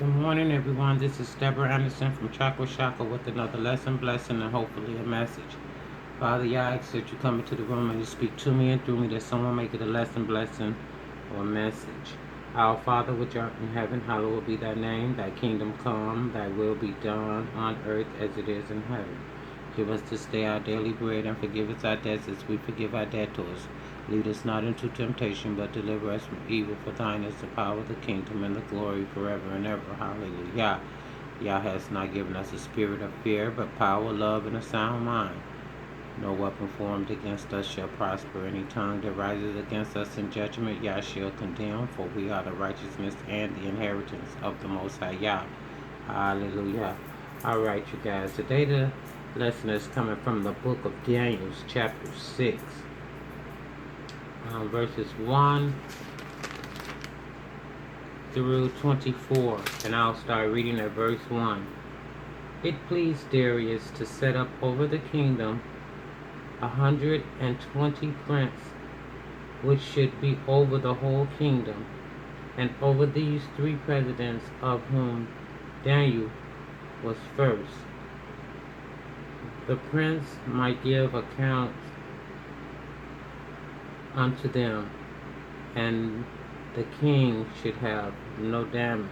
Good morning, everyone. This is Deborah Anderson from Chakra Shaka with another lesson, blessing, and hopefully a message. Father, Yah'S, that you come into the room and you speak to me and through me, that someone make it a lesson, blessing, or a message. Our Father, which art in heaven, hallowed be thy name. Thy kingdom come, thy will be done on earth as it is in heaven. Give us this day our daily bread, and forgive us our debts as we forgive our debtors. Lead us not into temptation, but deliver us from evil. For thine is the power, the kingdom, and the glory forever and ever. Hallelujah. Yah has not given us a spirit of fear, but power, love, and a sound mind. No weapon formed against us shall prosper. Any tongue that rises against us in judgment, Yah shall condemn. For we are the righteousness and the inheritance of the Most High Yah. Hallelujah. All right, you guys. Today the lesson is coming from the book of Daniel, chapter 6, verses 1 through 24. And I'll start reading at verse 1. It pleased Darius to set up over the kingdom 120 princes, which should be over the whole kingdom, and over these 3 presidents, of whom Daniel was first. The prince might give accounts unto them, and the king should have no damage.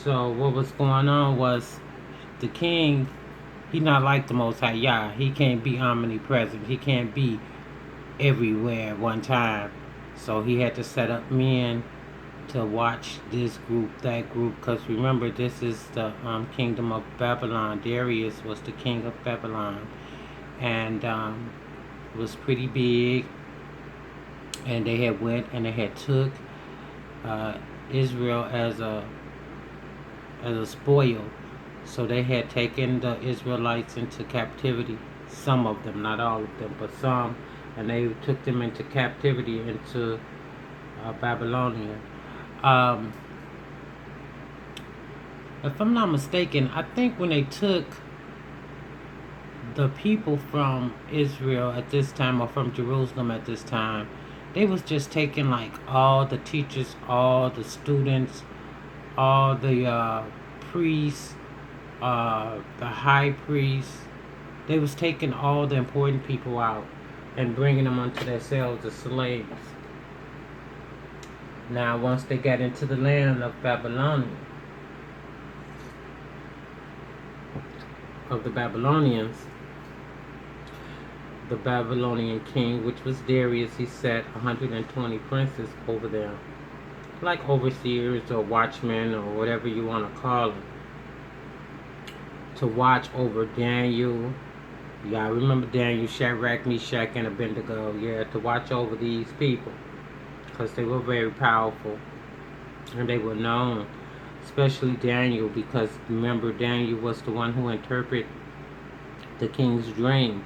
So what was going on was the king, he not like the Most High Yah. He can't be omnipresent. He can't be everywhere at one time. So he had to set up men to watch this group, that group, because remember, this is the kingdom of Babylon. Darius was the king of Babylon, and it was pretty big, and they had went and they had took Israel as a spoil. So they had taken the Israelites into captivity, some of them, not all of them, but some, and they took them into captivity into Babylonia. If I'm not mistaken, I think when they took the people from Israel at this time, or from Jerusalem at this time, they was just taking like all the teachers, all the students, all the priests, the high priest. They was taking all the important people out and bringing them unto themselves as slaves. Now, once they got into the land of Babylonia, of the Babylonians, the Babylonian king, which was Darius, he set 120 princes over them, like overseers or watchmen or whatever you want to call them, to watch over Daniel. Yeah, I remember Daniel, Shadrach, Meshach, and Abednego. Yeah, to watch over these people, because they were very powerful and they were known, especially Daniel, because remember, Daniel was the one who interpreted the king's dream.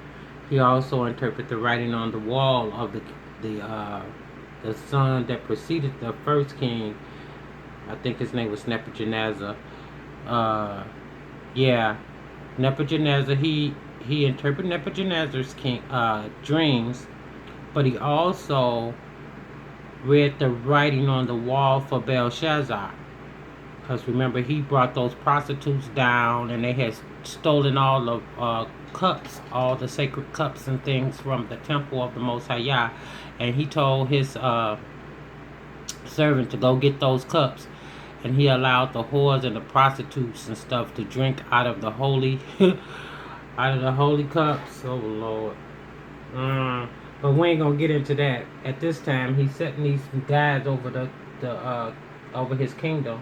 He also interpreted the writing on the wall of the son that preceded the first king. I think his name was Nebuchadnezzar. Yeah, Nebuchadnezzar. He interpreted Nebuchadnezzar's dreams, but he also read the writing on the wall for Belshazzar. Because remember, he brought those prostitutes down, and they had stolen all the cups, all the sacred cups and things from the temple of the Most High Yah. And he told his servant to go get those cups. And he allowed the whores and the prostitutes and stuff to drink out of the holy, out of the holy cups. Oh Lord. But we ain't gonna get into that. At this time, he's setting these guys over over his kingdom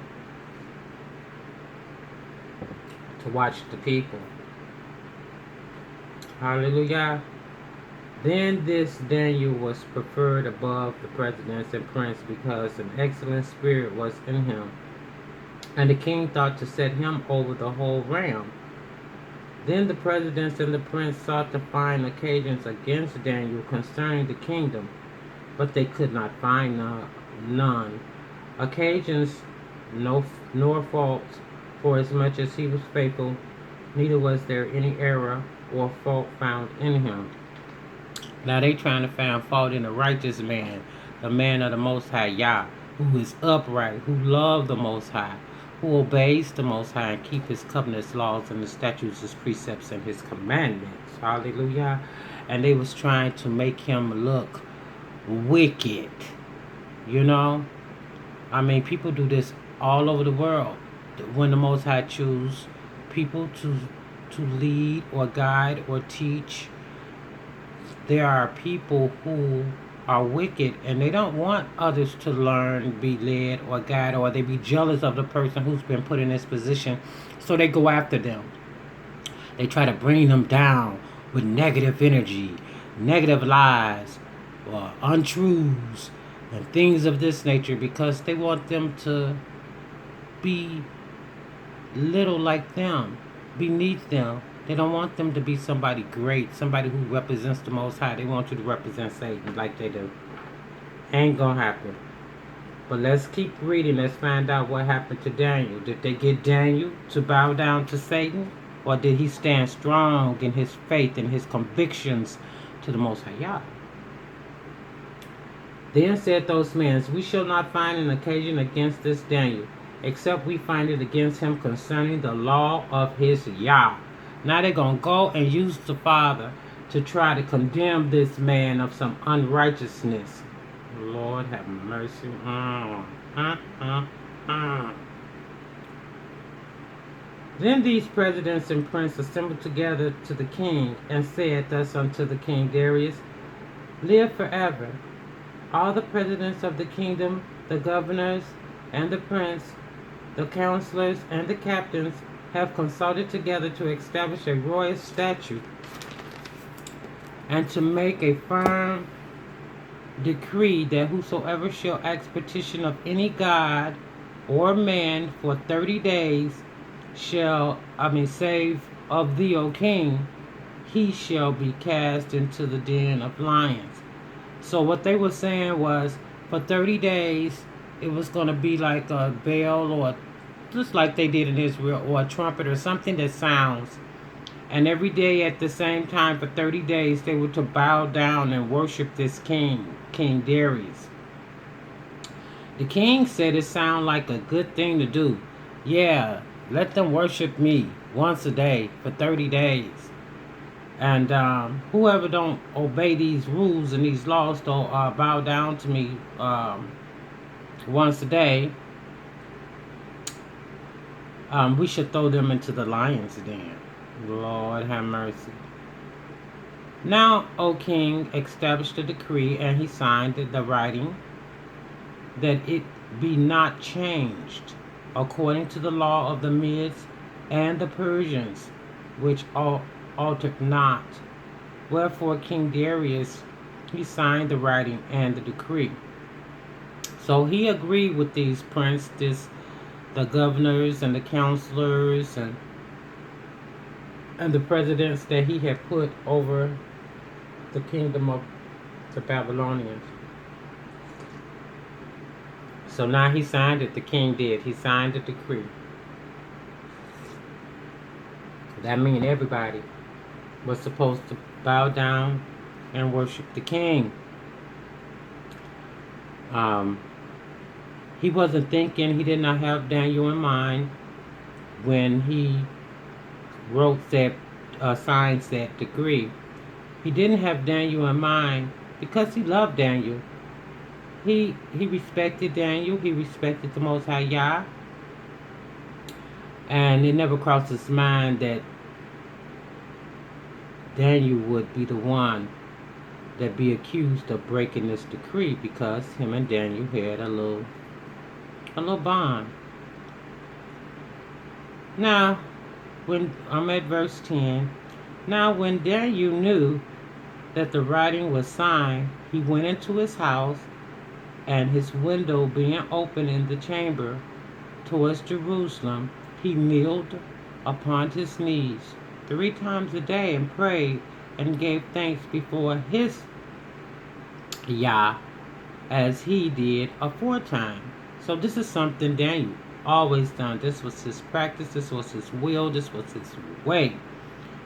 to watch the people. Hallelujah. Then this Daniel was preferred above the presidents and prince, because an excellent spirit was in him, and the king thought to set him over the whole realm. Then the presidents and the prince sought to find occasions against Daniel concerning the kingdom, but they could not find none. Occasions nor faults, for as much as he was faithful, neither was there any error or fault found in him. Now they trying to find fault in the righteous man, the man of the Most High Yah. who is upright, who love the Most High, who obeys the Most High and keep His covenants, laws, and the statutes, His precepts, and His commandments. Hallelujah. And they was trying to make him look wicked. You know? I mean, people do this all over the world. When the Most High choose people to lead or guide or teach, there are people who are wicked and they don't want others to learn, be led or guide, or they be jealous of the person who's been put in this position, so they go after them. They try to bring them down with negative energy, negative lies, or untruths, and things of this nature, because they want them to be little like them, beneath them. They don't want them to be somebody great, somebody who represents the Most High. They want you to represent Satan like they do. Ain't gonna happen. But let's keep reading. Let's find out what happened to Daniel. Did they get Daniel to bow down to Satan? Or did he stand strong in his faith and his convictions to the Most High Yah? Then said those men, we shall not find an occasion against this Daniel, except we find it against him concerning the law of his Yah. Now they're going to go and use the Father to try to condemn this man of some unrighteousness. Lord have mercy. Then these presidents and princes assembled together to the king and said thus unto the king Darius, live forever. All the presidents of the kingdom, the governors and the prince, the counselors and the captains have consulted together to establish a royal statute and to make a firm decree that whosoever shall ask petition of any god or man for 30 days shall, save of thee, O king, he shall be cast into the den of lions. So what they were saying was, for 30 days, it was going to be like a bell, or just like they did in Israel, or a trumpet or something that sounds. And every day at the same time for 30 days, they were to bow down and worship this king, King Darius. The king said it sounded like a good thing to do. Yeah, let them worship me once a day for 30 days. And whoever don't obey these rules and these laws don't bow down to me once a day, we should throw them into the lion's den. Lord have mercy. Now, O king, established a decree, and he signed the writing, that it be not changed, according to the law of the Medes and the Persians, which altered not. Wherefore King Darius, he signed the writing and the decree. So he agreed with these princes, the governors and the counselors and the presidents that he had put over the kingdom of the Babylonians. So now he signed it, the king did. He signed the decree. That means everybody was supposed to bow down and worship the king. He wasn't thinking, he did not have Daniel in mind when he wrote that, signed that decree. He didn't have Daniel in mind because he loved Daniel. He respected Daniel. He respected the Most High Yah. And it never crossed his mind that Daniel would be the one that be accused of breaking this decree, because him and Daniel had a little bond. Now, when I'm at verse 10, now when Daniel knew that the writing was signed, he went into his house, and his window being open in the chamber towards Jerusalem, he kneeled upon his knees 3 times a day and prayed and gave thanks before his Yah, as he did aforetime. So this is something Daniel always done. This was his practice. This was his will. This was his way.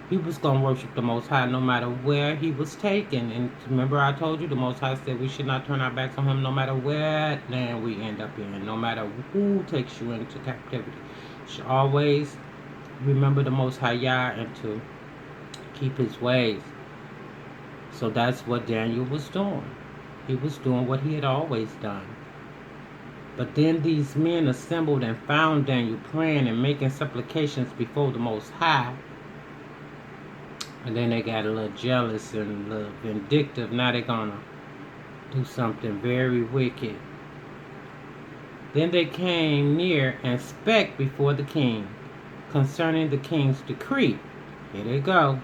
He was going to worship the Most High no matter where he was taken. And remember I told you the Most High said we should not turn our backs on him no matter where land we end up in, no matter who takes you into captivity. You should always remember the Most High Yah and to keep his ways. So that's what Daniel was doing. He was doing what he had always done. But then these men assembled and found Daniel praying and making supplications before the Most High. And then they got a little jealous and a little vindictive. Now they're going to do something very wicked. Then they came near and spake before the king concerning the king's decree. Here they go.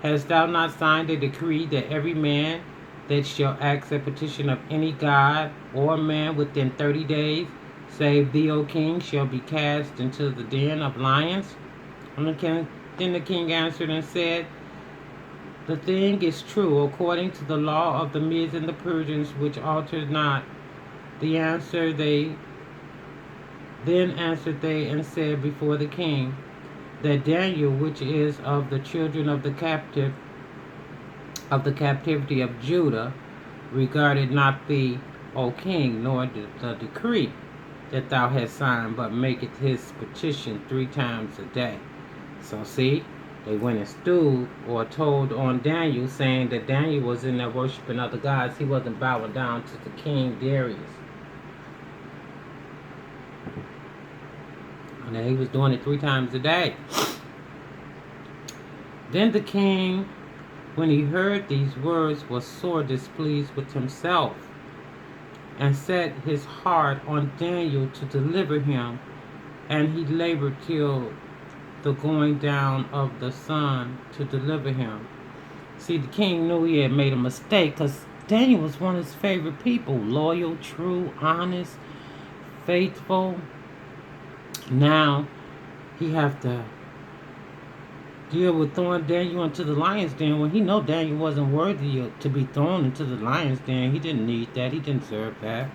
Hast thou not signed a decree that every man that shall ask a petition of any god or man within 30 days, save thee, O king, shall be cast into the den of lions? Then the king answered and said, the thing is true, according to the law of the Medes and the Persians, which altered not. Then answered they and said before the king, that Daniel, which is of the children of the captivity of Judah, regarded not thee, O king, nor the decree that thou hast signed, but maketh his petition 3 times a day. So see, they went and stewed or told on Daniel, saying that Daniel was in there worshiping other gods. He wasn't bowing down to the king Darius. And he was doing it 3 times a day. Then the king, when he heard these words, was sore displeased with himself, and set his heart on Daniel to deliver him, and he labored till the going down of the sun to deliver him. See, the king knew he had made a mistake, because Daniel was one of his favorite people. Loyal, true, honest, faithful. Now he have to deal with throwing Daniel into the lion's den when he know Daniel wasn't worthy to be thrown into the lion's den. He didn't need that. He didn't deserve that.